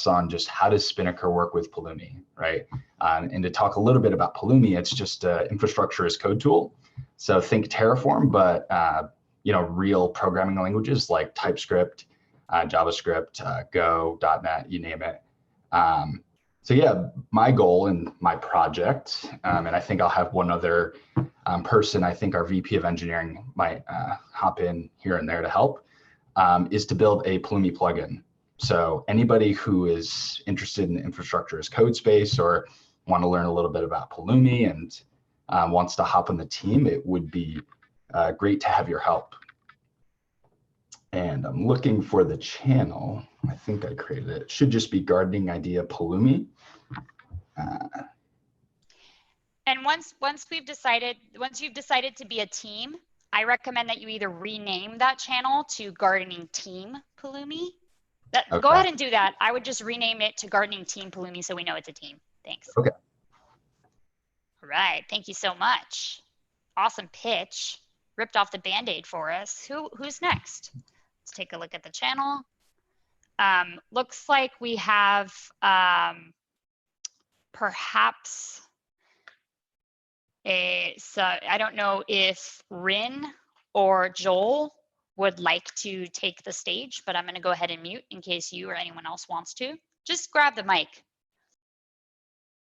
us on just how does Spinnaker work with Pulumi, right? And to talk a little bit about Pulumi, it's just an infrastructure as code tool. So think Terraform, but real programming languages like TypeScript, JavaScript, Go, .NET, you name it. So yeah, my goal and my project, and I think I'll have one other person, I think our VP of engineering might hop in here and there to help, is to build a Pulumi plugin. So anybody who is interested in infrastructure as code space or want to learn a little bit about Pulumi and wants to hop on the team, it would be great to have your help. And I'm looking for the channel. I think I created it. It should just be Gardening Idea Pulumi. And once you've decided to be a team, I recommend that you either rename that channel to Gardening Team Pulumi. Okay. Go ahead and do that. I would just rename it to Gardening Team Pulumi so we know it's a team. Thanks. Okay. All right. Thank you so much. Awesome pitch. Ripped off the Band-Aid for us. Who's next? Let's take a look at the channel. Looks like we have perhaps so I don't know if Rin or Joel would like to take the stage, but I'm going to go ahead and mute in case you or anyone else wants to. Just grab the mic.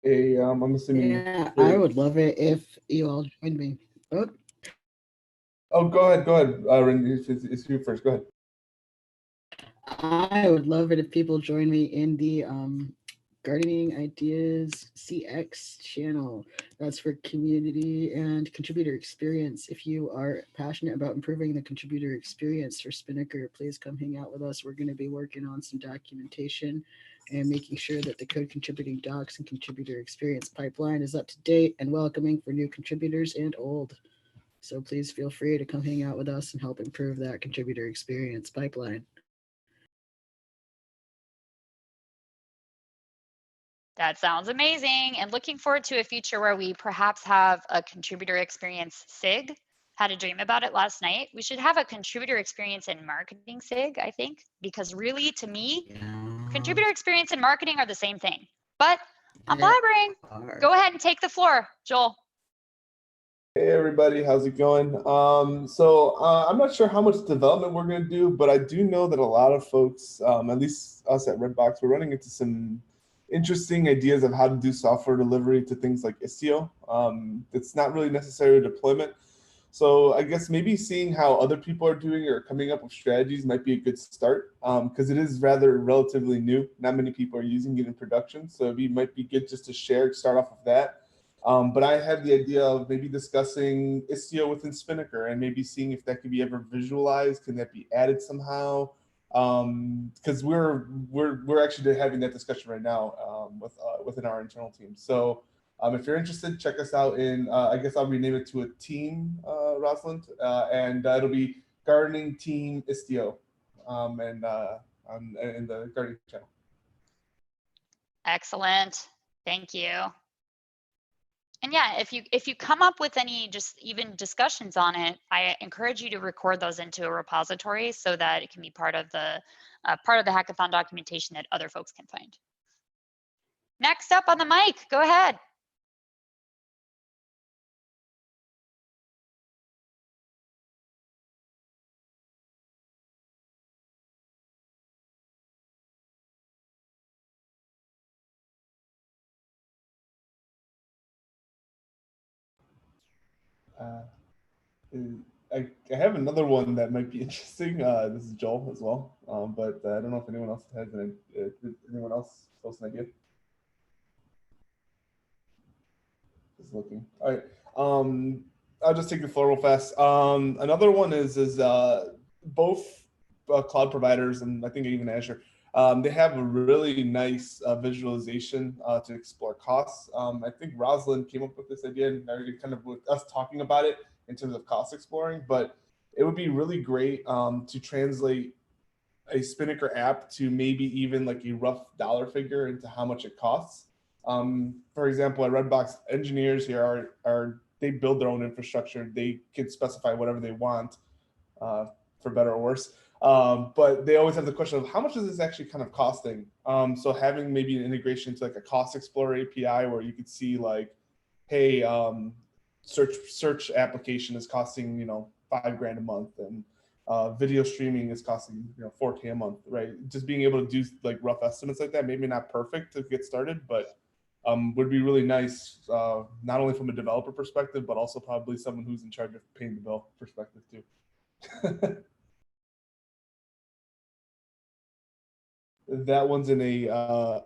Hey, I'm assuming. Yeah, I would love it if you all joined me. Oh, go ahead, Rin. It's you first. Go ahead. I would love it if people join me in the Gardening Ideas CX channel. That's for community and contributor experience. If you are passionate about improving the contributor experience for Spinnaker, please come hang out with us. We're going to be working on some documentation and making sure that the code contributing docs and contributor experience pipeline is up to date and welcoming for new contributors and old. So please feel free to come hang out with us and help improve that contributor experience pipeline. That sounds amazing, and looking forward to a future where we perhaps have a contributor experience SIG. Had a dream about it last night. We should have a contributor experience in marketing SIG, I think, because really, to me, contributor experience and marketing are the same thing. But I'm blabbering. Go ahead and take the floor, Joel. Hey everybody, how's it going? I'm not sure how much development we're going to do, but I do know that a lot of folks, at least us at Redbox, we're running into some interesting ideas of how to do software delivery to things like Istio. It's not really necessarily deployment. So I guess maybe seeing how other people are doing or coming up with strategies might be a good start, because it is rather relatively new. Not many people are using it in production. So it might be good just to start off with that. But I had the idea of maybe discussing Istio within Spinnaker and maybe seeing if that could be ever visualized. Can that be added somehow? Because we're actually having that discussion right now within our internal team. So if you're interested, check us out in, I guess I'll rename it to a team, Rosalind, and it'll be Gardening Team Istio in the Gardening channel. Excellent. Thank you. And yeah, if you come up with any just even discussions on it, I encourage you to record those into a repository so that it can be part of the hackathon documentation that other folks can find. Next up on the mic, go ahead. I have another one that might be interesting. This is Joel as well, but I don't know if anyone else has anyone else post an idea. Just looking. All right. I'll just take the floor real fast. Another one is both cloud providers, and I think even Azure, they have a really nice visualization to explore costs. I think Rosalind came up with this idea, and kind of with us talking about it in terms of cost exploring, but it would be really great to translate a Spinnaker app to maybe even like a rough dollar figure into how much it costs. For example, at Redbox, engineers here they build their own infrastructure. They can specify whatever they want, for better or worse. But they always have the question of how much is this actually kind of costing? So having maybe an integration to like a Cost Explorer API where you could see like, hey, search application is costing, $5,000 a month, and video streaming is costing, $4K a month, right? Just being able to do like rough estimates like that, maybe not perfect to get started, but would be really nice, not only from a developer perspective, but also probably someone who's in charge of paying the bill perspective too. That one's in a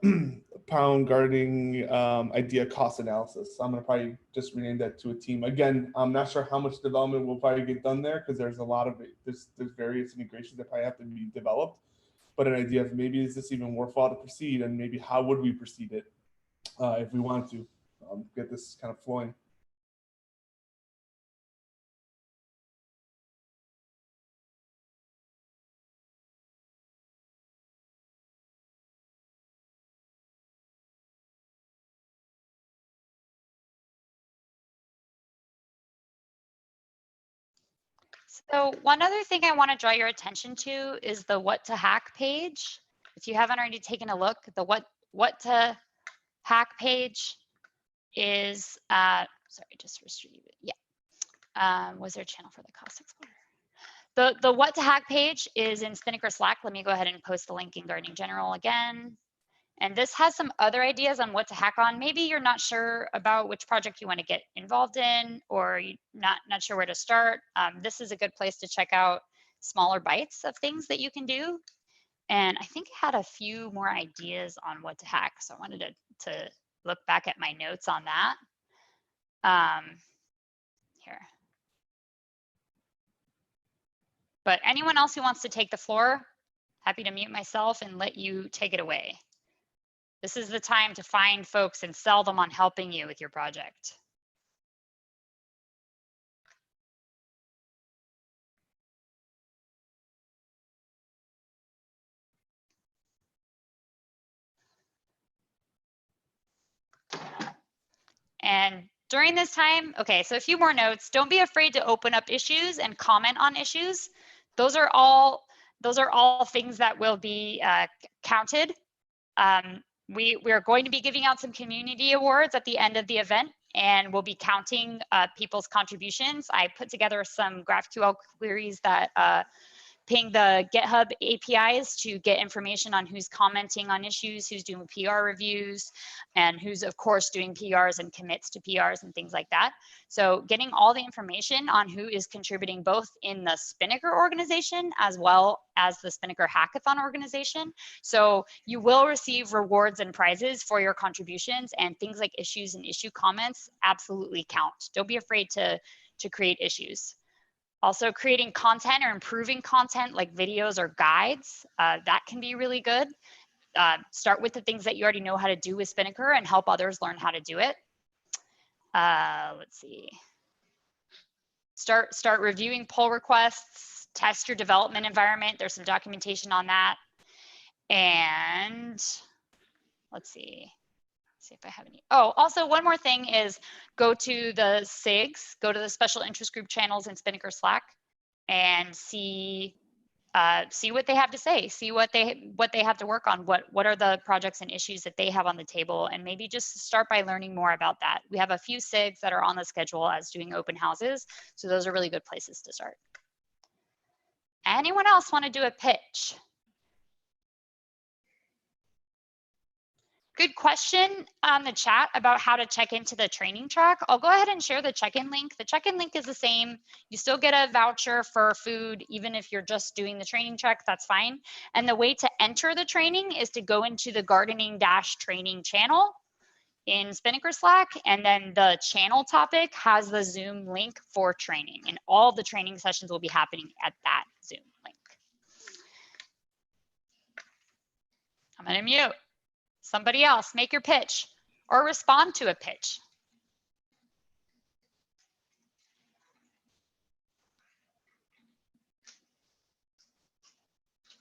pound gardening idea cost analysis. So I'm gonna probably just rename that to a team. Again, I'm not sure how much development will probably get done there because there's a lot of there's various integrations that probably have to be developed. But an idea of maybe is this even worthwhile to proceed, and maybe how would we proceed it if we wanted to get this kind of flowing. So one other thing I want to draw your attention to is the what to hack page. If you haven't already taken a look, the what to hack page is, sorry, just retrieve it. Yeah. Was there a channel for the Cost Explorer? The what to hack page is in Spinnaker Slack. Let me go ahead and post the link in Gardening General again. And this has some other ideas on what to hack on. Maybe you're not sure about which project you want to get involved in, or you're not sure where to start. This is a good place to check out smaller bites of things that you can do. And I think I had a few more ideas on what to hack. So I wanted to look back at my notes on that. Here. But anyone else who wants to take the floor, happy to mute myself and let you take it away. This is the time to find folks and sell them on helping you with your project. And during this time, okay, so a few more notes. Don't be afraid to open up issues and comment on issues. Those are all things that will be counted. We're going to be giving out some community awards at the end of the event, and we'll be counting people's contributions. I put together some GraphQL queries that ping the GitHub APIs to get information on who's commenting on issues, who's doing PR reviews, and who's of course doing PRs and commits to PRs and things like that. So getting all the information on who is contributing both in the Spinnaker organization as well as the Spinnaker Hackathon organization. So you will receive rewards and prizes for your contributions, and things like issues and issue comments absolutely count. Don't be afraid to create issues. Also, creating content or improving content like videos or guides, that can be really good. Start with the things that you already know how to do with Spinnaker and help others learn how to do it. Let's see. Start reviewing pull requests, test your development environment. There's some documentation on that. And let's see if I have any. Oh, also one more thing is go to the SIGs, go to the special interest group channels in Spinnaker Slack, and see what they have to say, see what they have to work on, what are the projects and issues that they have on the table, and maybe just start by learning more about that. We have a few SIGs that are on the schedule as doing open houses, so those are really good places to start. Anyone else want to do a pitch? Good question on the chat about how to check into the training track. I'll go ahead and share the check-in link. The check-in link is the same. You still get a voucher for food, even if you're just doing the training track, that's fine. And the way to enter the training is to go into the gardening-training channel in Spinnaker Slack, and then the channel topic has the Zoom link for training, and all the training sessions will be happening at that Zoom link. I'm gonna mute. Somebody else, make your pitch or respond to a pitch.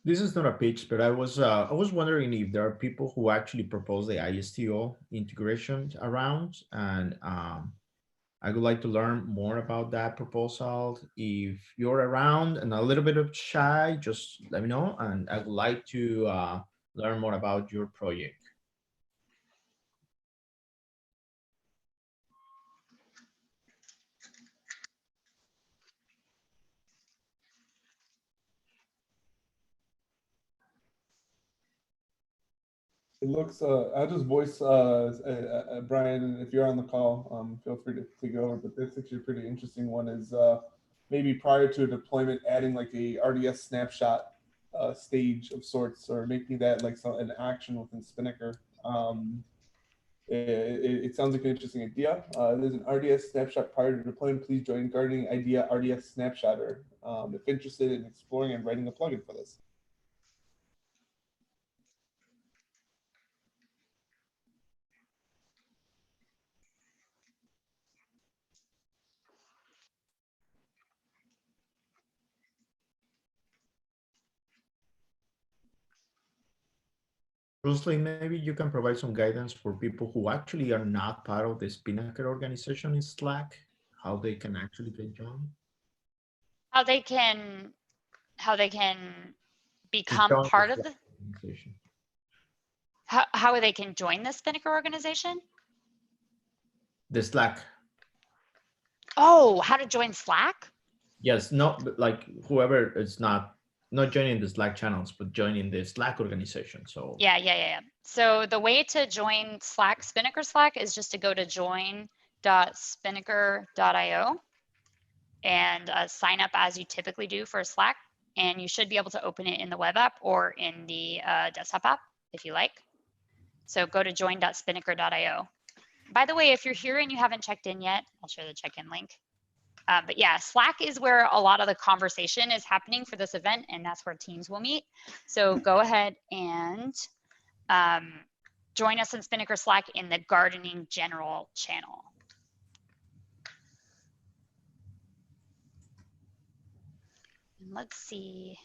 This is not a pitch, but I was wondering if there are people who actually propose the ISTO integration around, and I would like to learn more about that proposal. If you're around and a little bit of shy, just let me know, and I would like to learn more about your project. It looks, I'll just voice Brian, if you're on the call, feel free to take over, but this actually a pretty interesting one is maybe prior to a deployment, adding like a RDS snapshot stage of sorts, or making that like an action within Spinnaker. It sounds like an interesting idea. There's an RDS snapshot prior to deployment. Please join Gardening Idea RDS Snapshotter if interested in exploring and writing a plugin for this. Bruce Lee, maybe you can provide some guidance for people who actually are not part of the Spinnaker organization in Slack, how they can actually get joined. How they can become Join the part of Slack the, organization. how they can join the Spinnaker organization? The Slack. Oh, how to join Slack? Yes, not like whoever is not joining the Slack channels, but joining the Slack organization. So Yeah. So the way to join Slack, Spinnaker Slack, is just to go to join.spinnaker.io and sign up as you typically do for Slack. And you should be able to open it in the web app or in the desktop app if you like. So go to join.spinnaker.io. By the way, if you're here and you haven't checked in yet, I'll share the check-in link. But yeah, Slack is where a lot of the conversation is happening for this event, and that's where teams will meet. So go ahead and join us in Spinnaker Slack in the Gardening General channel. And let's see.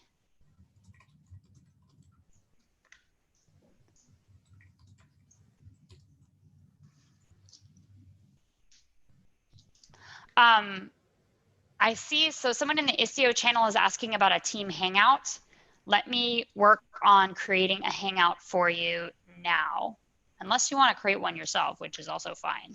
I see, so someone in the Istio channel is asking about a team hangout. Let me work on creating a hangout for you now, unless you want to create one yourself, which is also fine.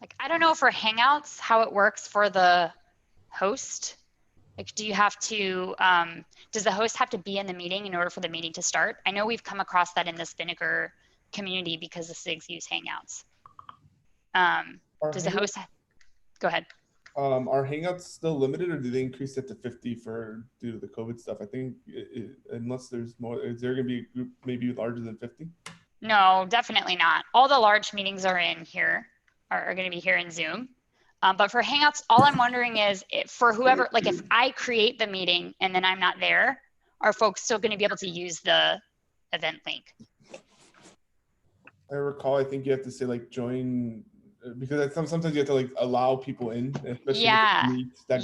Like, I don't know for Hangouts how it works for the host. Like, do you have to, does the host have to be in the meeting in order for the meeting to start? I know we've come across that in the Spinnaker community because the SIGs use Hangouts. Does the host, go ahead. Are Hangouts still limited, or do they increase it to 50 due to the COVID stuff? I think unless there's more, is there going to be a group maybe larger than 50? No, definitely not. All the large meetings are in here, are going to be here in Zoom. But for Hangouts, all I'm wondering is for whoever, like if I create the meeting and then I'm not there, are folks still going to be able to use the event link? I recall, I think you have to say like join, because sometimes you have to like allow people in, especially yeah, in the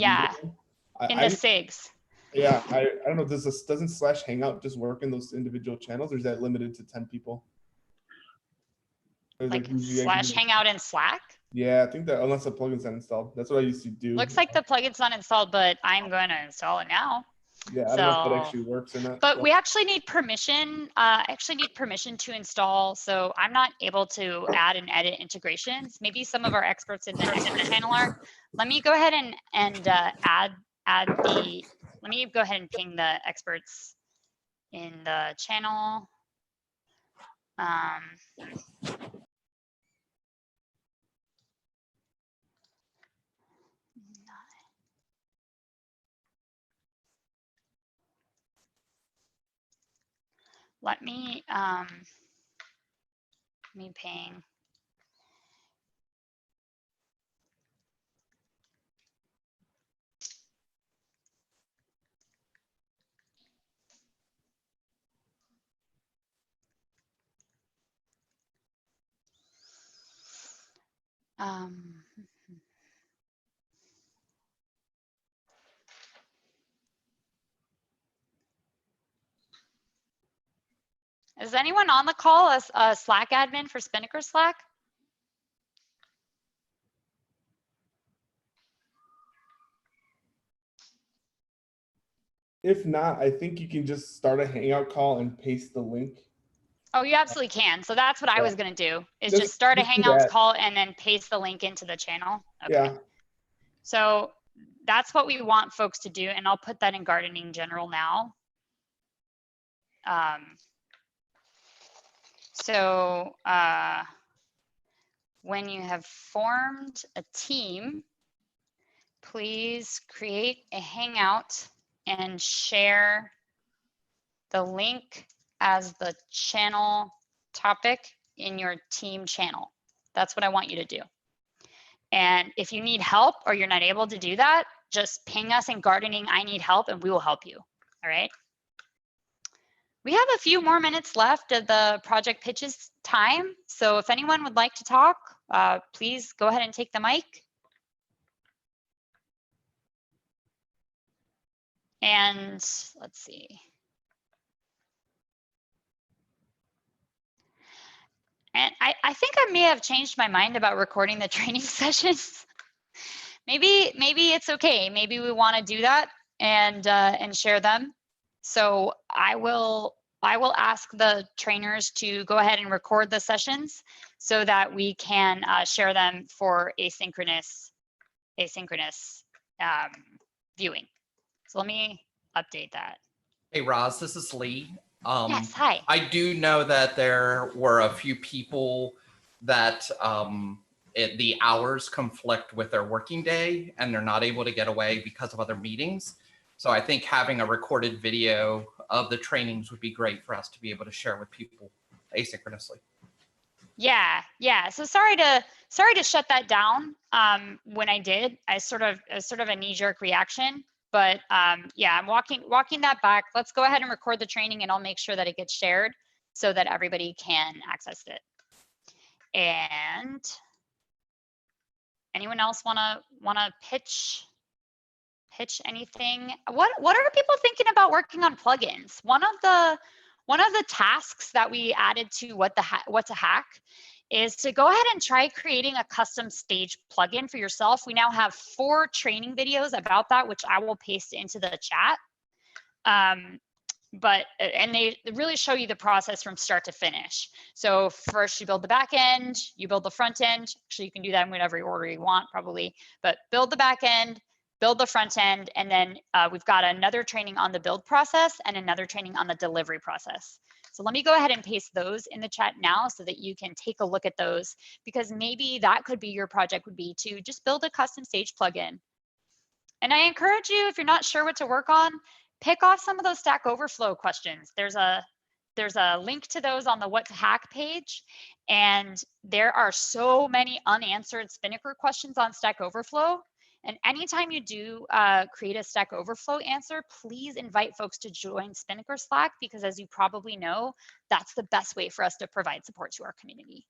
SIGs. Yeah, I don't know. Doesn't slash hangout just work in those individual channels, or is that limited to 10 people? Like slash hangout in Slack? Yeah, I think that unless the plugin's not installed, that's what I used to do. Looks like the plugin's not installed, but I'm going to install it now. Yeah, I don't know if that actually works or not. But we actually need permission. To install. So I'm not able to add and edit integrations. Maybe some of our experts in the channel are. Let me go ahead and add the. Let me go ahead and ping the experts in the channel. Let me ping. Is anyone on the call a Slack admin for Spinnaker Slack? If not, I think you can just start a Hangout call and paste the link. Oh, you absolutely can. So that's what I was going to do, is just start a Just do Hangouts that. call and then paste the link into the channel. Okay. Yeah. So that's what we want folks to do. And I'll put that in gardening general now. When you have formed a team, please create a Hangout and share the link as the channel topic in your team channel. That's what I want you to do. And if you need help or you're not able to do that, just ping us in gardening, I need help, and we will help you. All right. We have a few more minutes left of the project pitches time. So if anyone would like to talk, please go ahead and take the mic. And let's see. And I think I may have changed my mind about recording the training sessions. maybe it's okay. Maybe we want to do that and share them. So I will ask the trainers to go ahead and record the sessions so that we can share them for asynchronous viewing. So let me update that. Hey, Roz, this is Lee. Yes, hi. I do know that there were a few people that the hours conflict with their working day and they're not able to get away because of other meetings. So I think having a recorded video of the trainings would be great for us to be able to share with people asynchronously. Yeah. So sorry to shut that down. When I did, I sort of a knee-jerk reaction. But yeah, I'm walking that back. Let's go ahead and record the training, and I'll make sure that it gets shared so that everybody can access it. And anyone else wanna pitch anything? What are people thinking about working on plugins? One of the tasks that we added to What's a Hack is to go ahead and try creating a custom stage plugin for yourself. We now have 4 training videos about that, which I will paste into the chat. And they really show you the process from start to finish. So first you build the back end, you build the front end. Actually, you can do that in whatever order you want probably, but build the back end, build the front end, and then we've got another training on the build process and another training on the delivery process. So let me go ahead and paste those in the chat now so that you can take a look at those, because maybe that could be your project, would be to just build a custom stage plugin. And I encourage you, if you're not sure what to work on, pick off some of those Stack Overflow questions. There's a link to those on the What to Hack page. And there are so many unanswered Spinnaker questions on Stack Overflow. And anytime you do create a Stack Overflow answer, please invite folks to join Spinnaker Slack, because as you probably know, that's the best way for us to provide support to our community.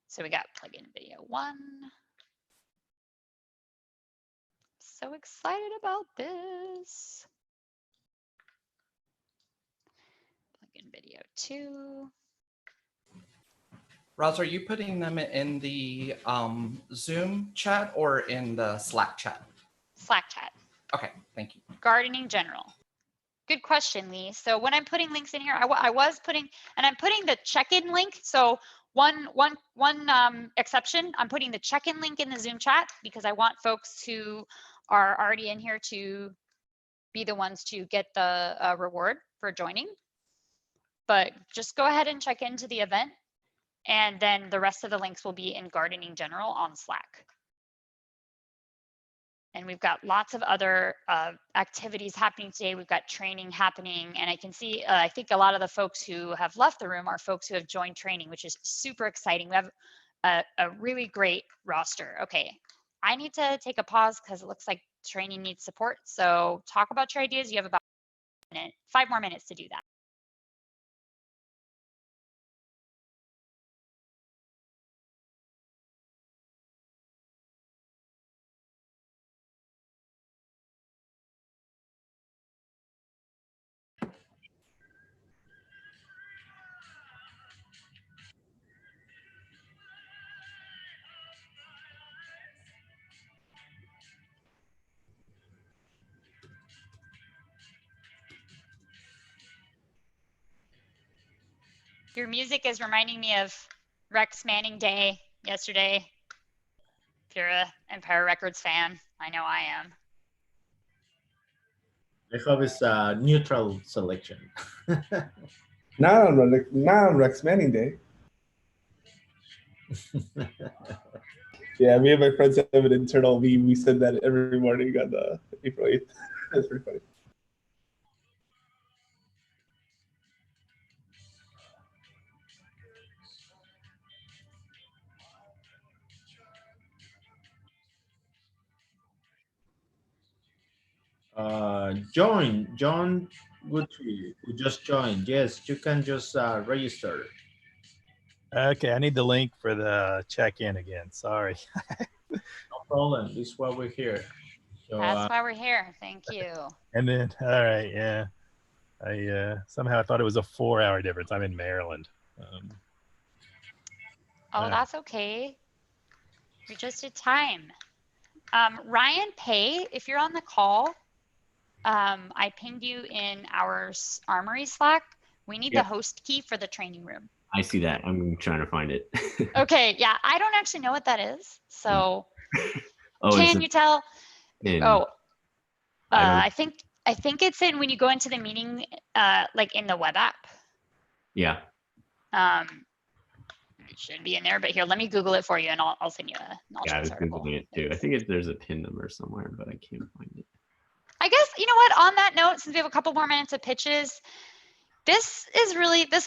So we got plugin video 1. So excited about this. Plugin video 2. Roz, are you putting them in the Zoom chat or in the Slack chat? Slack chat. Okay, thank you. Gardening general. Good question, Lee. So when I'm putting links in here, I was putting, and I'm putting the check-in link. So one exception, I'm putting the check-in link in the Zoom chat because I want folks who are already in here to be the ones to get the reward for joining. But just go ahead and check into the event, and then the rest of the links will be in Gardening General on Slack. And we've got lots of other activities happening today. We've got training happening, and I can see, I think a lot of the folks who have left the room are folks who have joined training, which is super exciting. We have a really great roster. Okay, I need to take a pause because it looks like training needs support. So talk about your ideas. You have about 5 more minutes to do that. Your music is reminding me of Rex Manning Day yesterday. If you're a Empire Records fan, I know I am. I hope it's a neutral selection. Not on Rex Manning Day. Yeah, me and my friends have an internal meme. We said that every morning on April 8th. That's pretty funny. John Guthrie, who just joined. Yes, you can just register. Okay, I need the link for the check-in again. Sorry. No problem. This is why we're here. So, That's why we're here. Thank you. And then, all right, yeah. I somehow I thought it was a 4-hour difference. I'm in Maryland. Oh, that's okay. We just did time. Ryan Pay, if you're on the call, I pinged you in our Armory Slack. We need the host key for the training room. I see that. I'm trying to find it. Okay, yeah, I don't actually know what that is. So Oh, can you tell? in, I think it's in when you go into the meeting, like in the web app. yeah. It should be in there, but here, let me Google it for you and I'll send you a Yeah, I was Googling it too. I think there's a pin number somewhere, but I can't find it. I guess, you know what, on that note, since we have a couple more minutes of pitches, this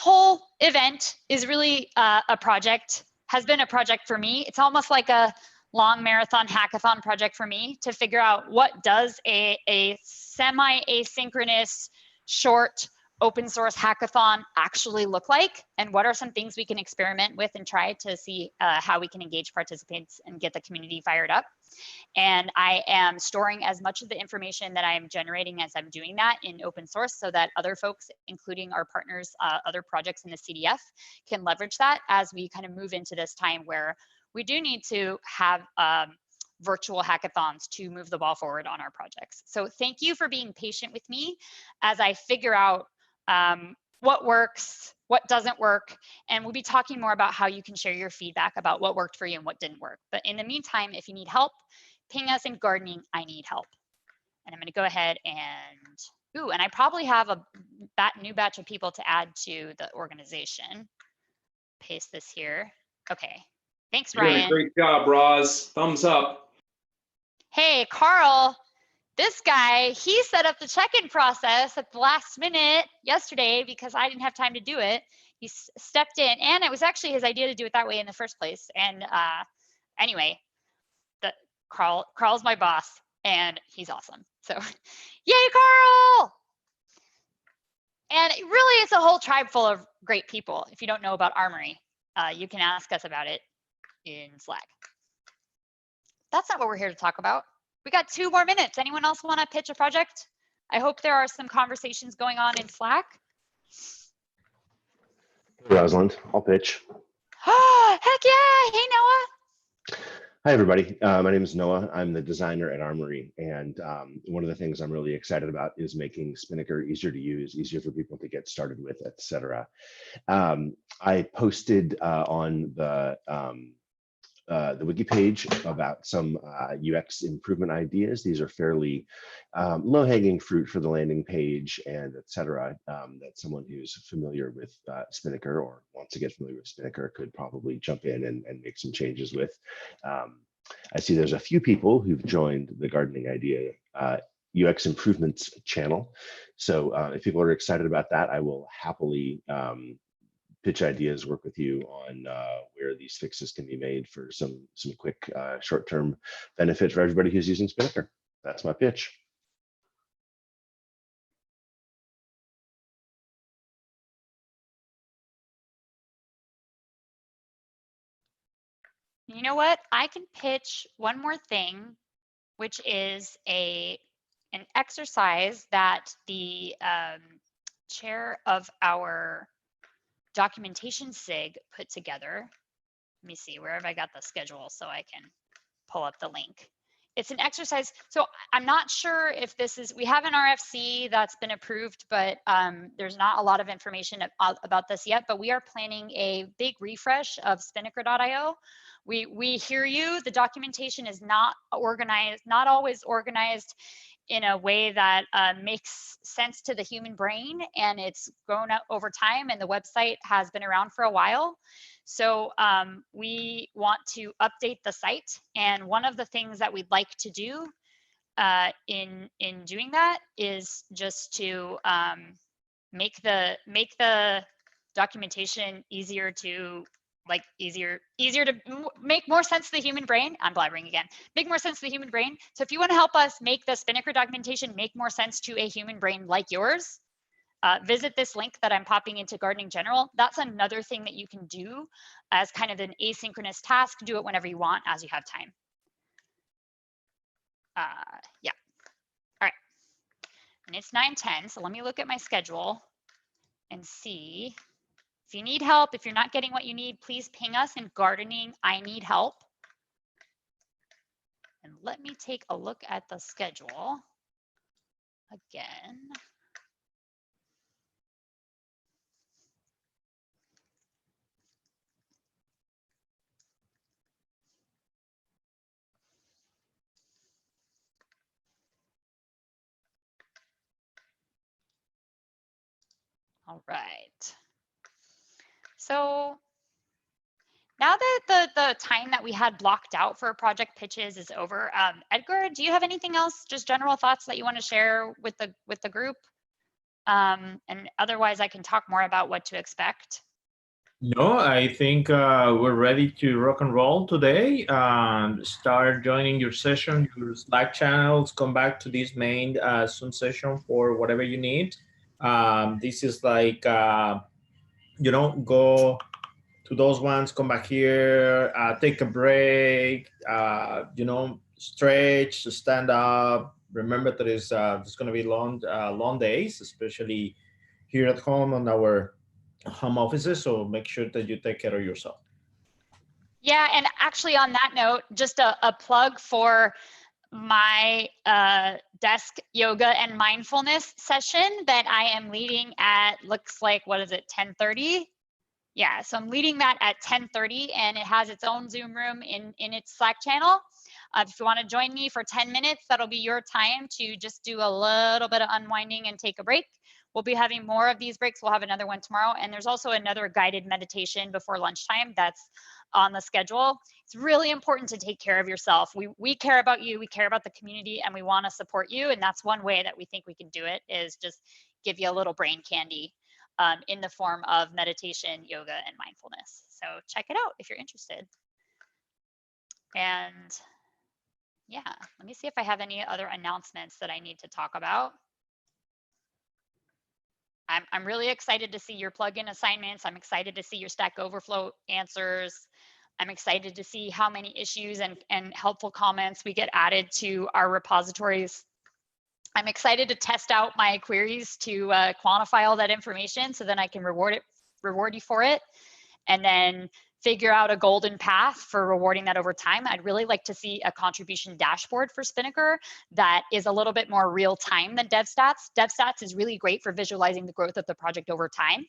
whole event is really a project, has been a project for me. It's almost like a long marathon hackathon project for me to figure out what does a semi-asynchronous short open source hackathon actually look like, and what are some things we can experiment with and try to see how we can engage participants and get the community fired up. And I am storing as much of the information that I'm generating as I'm doing that in open source so that other folks, including our partners, other projects in the CDF, can leverage that as we kind of move into this time where we do need to have virtual hackathons to move the ball forward on our projects. So thank you for being patient with me as I figure out what works, what doesn't work, and we'll be talking more about how you can share your feedback about what worked for you and what didn't work. But in the meantime, if you need help, ping us in gardening, I need help. And I'm gonna go ahead and, and I probably have a new batch of people to add to the organization. Paste this here. Okay, thanks, You're doing Ryan. a great job, Roz. Thumbs up. Hey, Carl, this guy, he set up the check-in process at the last minute yesterday because I didn't have time to do it. He stepped in, and it was actually his idea to do it that way in the first place. And anyway, Carl's my boss, and he's awesome. So, yay, Carl! And really, it's a whole tribe full of great people. If you don't know about Armory, you can ask us about it in Slack. That's not what we're here to talk about. We got 2 more minutes. Anyone else want to pitch a project? I hope there are some conversations going on in Slack. Rosalind, I'll pitch. Oh, heck yeah. Hey, Noah. Hi, everybody. My name is Noah. I'm the designer at Armory. And one of the things I'm really excited about is making Spinnaker easier to use, easier for people to get started with, etc. I posted on the wiki page about some UX improvement ideas. These are fairly low-hanging fruit for the landing page and etc. That someone who's familiar with Spinnaker or wants to get familiar with Spinnaker could probably jump in and make some changes with. I see there's a few people who've joined the Gardening Idea UX improvements channel. So if people are excited about that, I will happily pitch ideas, work with you on where these fixes can be made for some quick short-term benefit for everybody who's using Spinnaker. That's my pitch. You know what? I can pitch one more thing, which is an exercise that the chair of our documentation SIG put together. Let me see, where have I got the schedule so I can pull up the link. it's an exercise. So I'm not sure if this is, we have an RFC that's been approved, but there's not a lot of information about this yet, but we are planning a big refresh of Spinnaker.io. We hear you, the documentation is not organized, not always organized in a way that makes sense to the human brain, and it's grown up over time, and the website has been around for a while. So we want to update the site, and one of the things that we'd like to do in doing that is just to make the documentation easier to easier to make more sense to the human brain. I'm blabbering again. Make more sense to the human brain. So if you want to help us make the Spinnaker documentation make more sense to a human brain like yours, visit this link that I'm popping into Gardening General. That's another thing that you can do as kind of an asynchronous task. Do it whenever you want, as you have time. Yeah. All right. And it's 9:10, so let me look at my schedule and see. If you need help, if you're not getting what you need, please ping us in gardening. I need help. And let me take a look at the schedule again. All right. So now that the time that we had blocked out for project pitches is over, Edgar, do you have anything else, just general thoughts that you want to share with the group? And otherwise, I can talk more about what to expect. No, I think we're ready to rock and roll today. Start joining your session, your Slack channels, come back to this main Zoom session for whatever you need. This is like, you know, go to those ones, come back here, take a break, you know, stretch, stand up. Remember that there's going to be long days, especially here at home on our home offices, so make sure that you take care of yourself. Yeah, and actually on that note, just a plug for my desk yoga and mindfulness session that I am leading at, looks like, what is it, 10:30? Yeah, so I'm leading that at 10:30, and it has its own Zoom room in its Slack channel. If you want to join me for 10 minutes, that'll be your time to just do a little bit of unwinding and take a break. We'll be having more of these breaks. We'll have another one tomorrow. And there's also another guided meditation before lunchtime that's on the schedule. It's really important to take care of yourself. We care about you, we care about the community, and we want to support you. And that's one way that we think we can do it, is just give you a little brain candy in the form of meditation, yoga, and mindfulness. So check it out if you're interested. And yeah, let me see if I have any other announcements that I need to talk about. I'm really excited to see your plugin assignments. I'm excited to see your Stack Overflow answers. I'm excited to see how many issues and helpful comments we get added to our repositories. I'm excited to test out my queries to quantify all that information, so then I can reward you for it, and then figure out a golden path for rewarding that over time. I'd really like to see a contribution dashboard for Spinnaker that is a little bit more real time than DevStats. DevStats is really great for visualizing the growth of the project over time,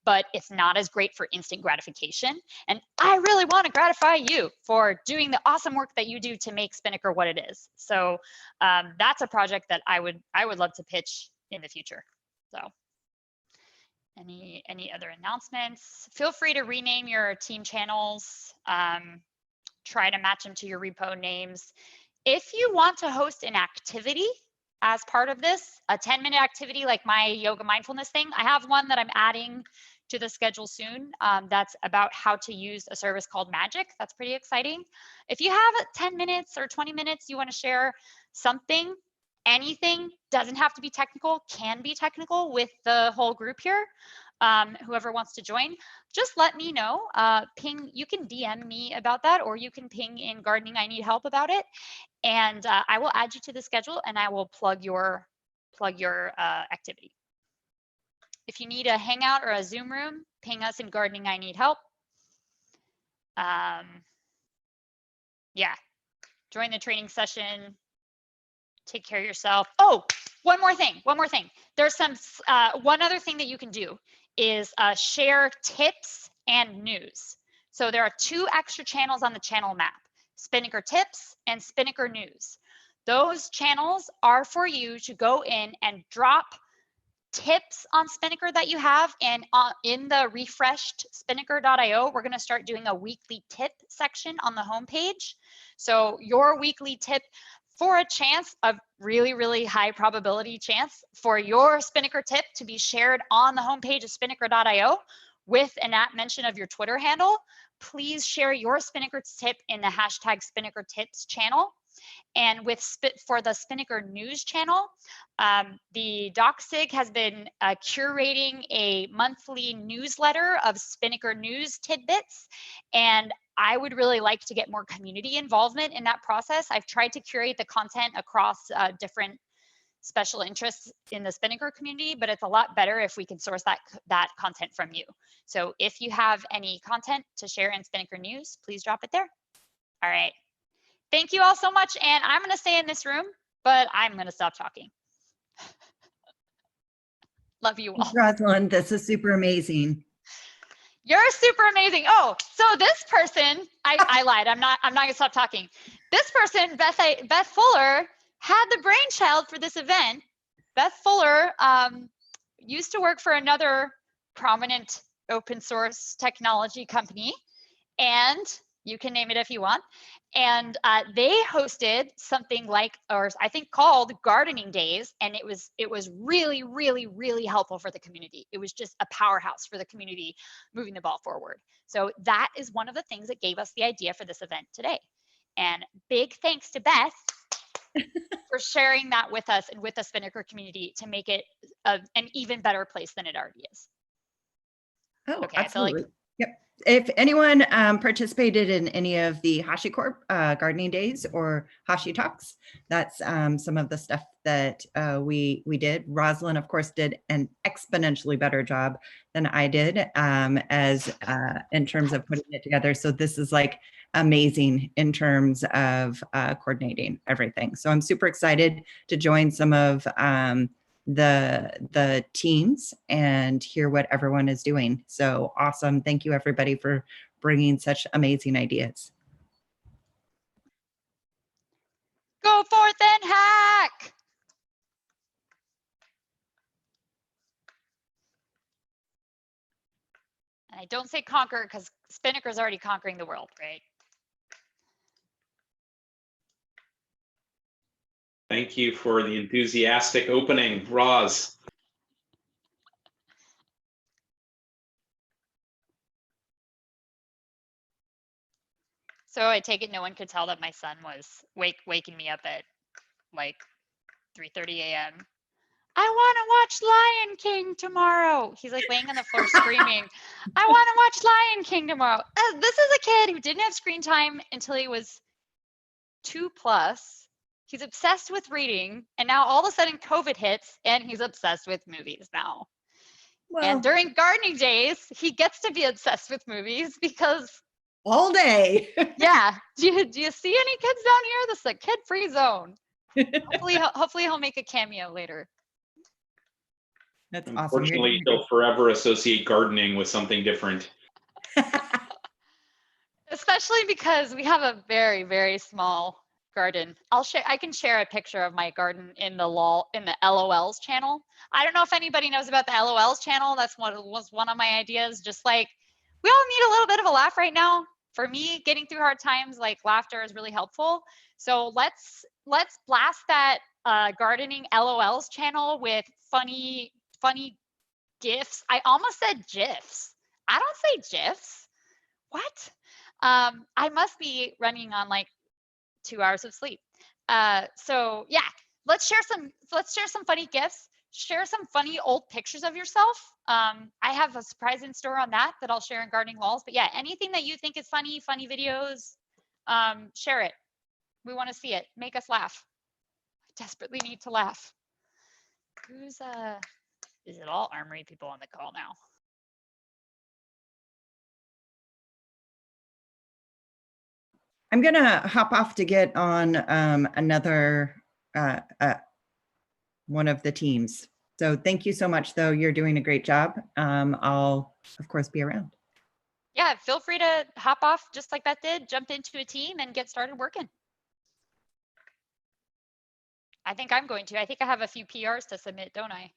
but it's not as great for instant gratification. And I really want to gratify you for doing the awesome work that you do to make Spinnaker what it is. So that's a project that I would love to pitch in the future. So any other announcements? Feel free to rename your team channels. Try to match them to your repo names. If you want to host an activity as part of this, a 10-minute activity like my yoga mindfulness thing, I have one that I'm adding to the schedule soon. That's about how to use a service called Magic. That's pretty exciting. If you have 10 minutes or 20 minutes, you want to share something, anything, doesn't have to be technical, can be technical with the whole group here. Whoever wants to join, just let me know. Ping, you can DM me about that, or you can ping in Gardening I Need Help about it, and I will add you to the schedule, and I will plug your activity. If you need a Hangout or a Zoom room, ping us in Gardening I Need Help. Yeah. join the training session. Take care of yourself. Oh, one more thing. There's some, one other thing that you can do is share tips and news. So there are 2 extra channels on the channel map, Spinnaker Tips and Spinnaker News. Those channels are for you to go in and drop tips on Spinnaker that you have. And in the refreshed Spinnaker.io, we're going to start doing a weekly tip section on the homepage. So your weekly tip for a chance of really, really high probability chance for your Spinnaker tip to be shared on the homepage of Spinnaker.io with an mention of your Twitter handle, please share your Spinnaker tip in the hashtag Spinnaker Tips channel. And for the Spinnaker News channel, the DocSig has been curating a monthly newsletter of Spinnaker News tidbits. And I would really like to get more community involvement in that process. I've tried to curate the content across different special interests in the Spinnaker community, but it's a lot better if we can source that content from you. So if you have any content to share in Spinnaker News, please drop it there. All right. Thank you all so much. And I'm going to stay in this room, but I'm going to stop talking. Love you all. Rosalind, this is super amazing. You're super amazing. Oh, so this person, I lied. I'm not going to stop talking. This person, Beth Fuller, had the brainchild for this event. Beth Fuller used to work for another prominent open source technology company, and you can name it if you want. And they hosted something like, or I think called Gardening Days. And it was really, really, really helpful for the community. It was just a powerhouse for the community moving the ball forward. So that is one of the things that gave us the idea for this event today. And big thanks to Beth for sharing that with us and with the Spinnaker community to make it an even better place than it already is. Oh, okay, absolutely. Yep. If anyone participated in any of the HashiCorp gardening days or Hashi Talks, that's some of the stuff that we did. Rosalind, of course, did an exponentially better job than I did as in terms of putting it together. So this is like amazing in terms of coordinating everything. So I'm super excited to join some of the teams and hear what everyone is doing. So awesome. Thank you everybody for bringing such amazing ideas. Go forth and hack. And I don't say conquer because Spinnaker's already conquering the world, right? Thank you for the enthusiastic opening, Roz. So I take it no one could tell that my son was waking me up at like 3:30 a.m. I want to watch Lion King tomorrow. He's like laying on the floor screaming, I want to watch Lion King tomorrow. This is a kid who didn't have screen time until he was 2+. He's obsessed with reading. And now all of a sudden COVID hits and he's obsessed with movies now. Well, and during gardening days, he gets to be obsessed with movies because all day. Yeah. Do you see any kids down here? This is a kid-free zone. Hopefully he'll make a cameo later. That's awesome. Unfortunately, he'll forever associate gardening with something different. Especially because we have a very, very small garden. I can share a picture of my garden in the LOLs channel. I don't know if anybody knows about the LOLs channel. That's was one of my ideas. Just like we all need a little bit of a laugh right now. For me, getting through hard times, like laughter is really helpful. So let's blast that gardening LOLs channel with funny GIFs. I almost said GIFs. I don't say GIFs. What? I must be running on like 2 hours of sleep. So yeah, let's share some funny GIFs. Share some funny old pictures of yourself. I have a surprise in store on that I'll share in Gardening Walls. But yeah, anything that you think is funny videos, share it. We want to see it. Make us laugh. I desperately need to laugh. Is it all Armory people on the call now? I'm gonna hop off to get on another one of the teams. So thank you so much, though. You're doing a great job. I'll, of course, be around. Yeah, feel free to hop off just like Beth did, jump into a team and get started working. I think I'm going to. I think I have a few PRs to submit, don't I?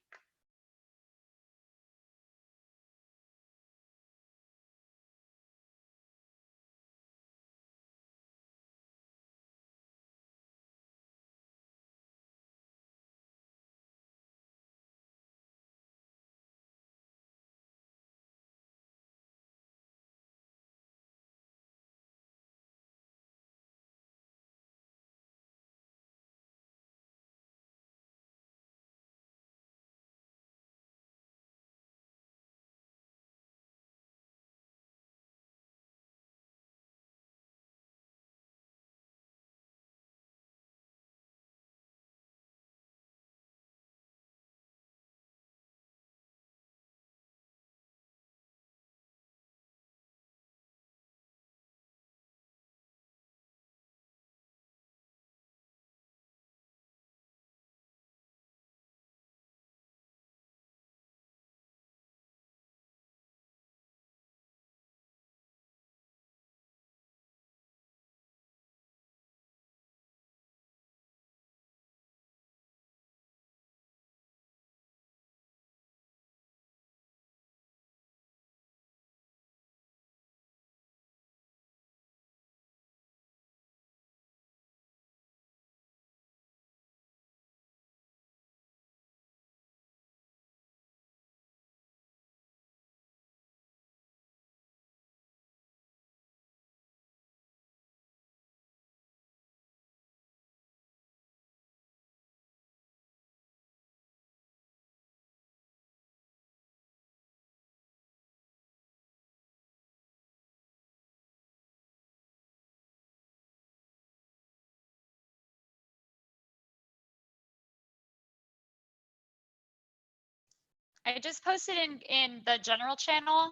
I just posted in the general channel.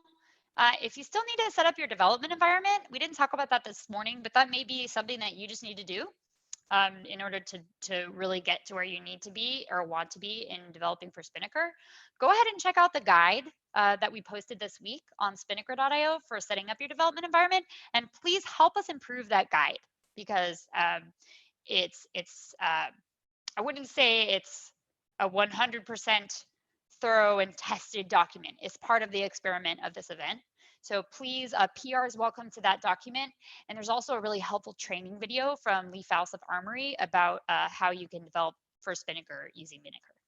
If you still need to set up your development environment, we didn't talk about that this morning, but that may be something that you just need to do in order to really get to where you need to be or want to be in developing for Spinnaker. Go ahead and check out the guide that we posted this week on Spinnaker.io for setting up your development environment. And please help us improve that guide because I wouldn't say it's a 100% thorough and tested document. It's part of the experiment of this event. So please, PR is welcome to that document. And there's also a really helpful training video from Lee Faust of Armory about how you can develop for Spinnaker using Spinnaker.